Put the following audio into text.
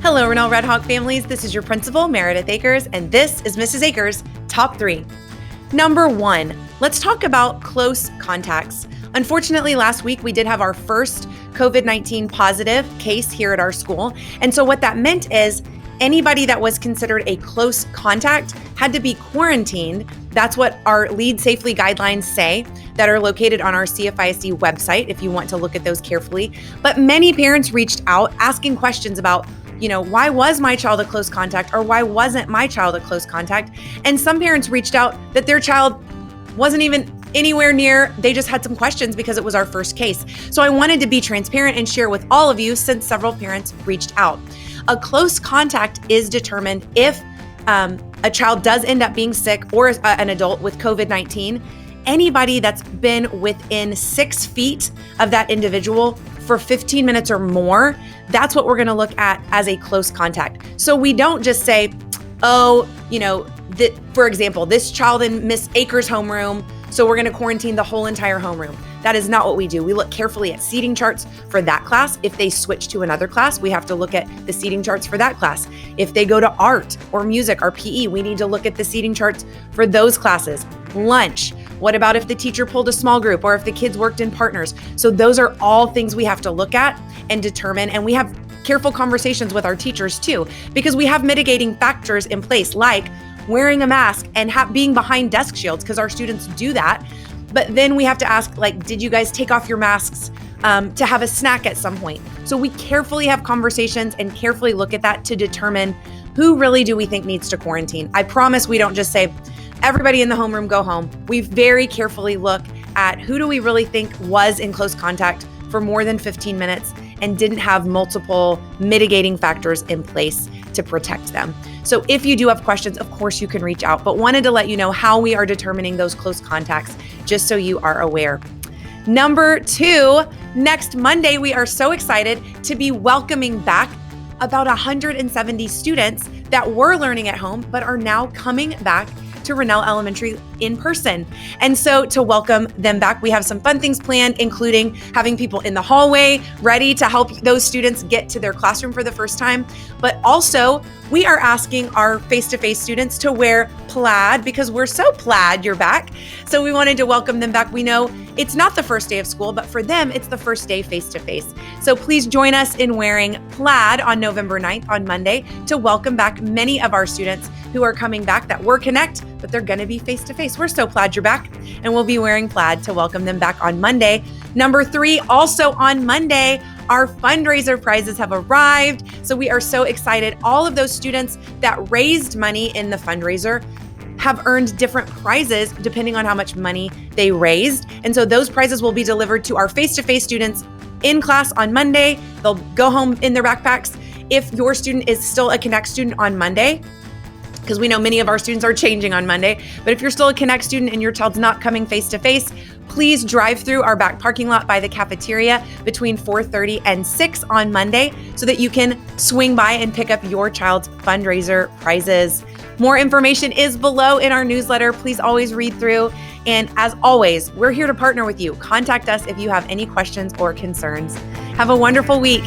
Hello, Redhawk families. This is your principal, Meredith Akers, and this is Mrs. Akers' Top 3. Number 1, let's talk about close contacts. Unfortunately, last week we did have our first COVID-19 positive case here at our school. And so what that meant is anybody that was considered a close contact had to be quarantined. That's what our Lead Safely guidelines say that are located on our CFISD website if you want to look at those carefully. But many parents reached out asking questions about, why was my child a close contact or why wasn't my child a close contact? And some parents reached out that their child wasn't even anywhere near, they just had some questions because it was our first case. So I wanted to be transparent and share with all of you since several parents reached out. A close contact is determined if a child does end up being sick or an adult with COVID-19. Anybody that's been within 6 feet of that individual for 15 minutes or more, that's what we're going to look at as a close contact. So we don't just say, for example, this child in Miss Akers' homeroom, so we're going to quarantine the whole entire homeroom. That is not what we do. We look carefully at seating charts for that class. If they switch to another class, we have to look at the seating charts for that class. If they go to art or music or PE, we need to look at the seating charts for those classes. Lunch. What about if the teacher pulled a small group or if the kids worked in partners? So those are all things we have to look at and determine. And we have careful conversations with our teachers too, because we have mitigating factors in place like wearing a mask and being behind desk shields because our students do that. But then we have to ask, did you guys take off your masks to have a snack at some point? So we carefully have conversations and carefully look at that to determine who really do we think needs to quarantine. I promise we don't just say, everybody in the homeroom go home. We very carefully look at who do we really think was in close contact for more than 15 minutes and didn't have multiple mitigating factors in place to protect them. So if you do have questions, of course you can reach out, but wanted to let you know how we are determining those close contacts, just so you are aware. Number 2, next Monday, we are so excited to be welcoming back about 170 students that were learning at home, but are now coming back to Rennell Elementary in person. And so to welcome them back, we have some fun things planned, including having people in the hallway ready to help those students get to their classroom for the first time. But also, we are asking our face-to-face students to wear plaid because we're so glad you're back. So we wanted to welcome them back. We know it's not the first day of school, but for them, it's the first day face-to-face. So please join us in wearing plaid on November 9th on Monday to welcome back many of our students who are coming back that were Connect, but they're going to be face-to-face. We're so glad you're back, and we'll be wearing plaid to welcome them back on Monday. Number 3, also on Monday, our fundraiser prizes have arrived. So we are so excited. All of those students that raised money in the fundraiser have earned different prizes depending on how much money they raised. And so those prizes will be delivered to our face-to-face students in class on Monday. They'll go home in their backpacks. If your student is still a Connect student on Monday, because we know many of our students are changing on Monday, but if you're still a Connect student and your child's not coming face-to-face, please drive through our back parking lot by the cafeteria between 4:30 and 6 on Monday so that you can swing by and pick up your child's fundraiser prizes. More information is below in our newsletter. Please always read through. And as always, we're here to partner with you. Contact us if you have any questions or concerns. Have a wonderful week.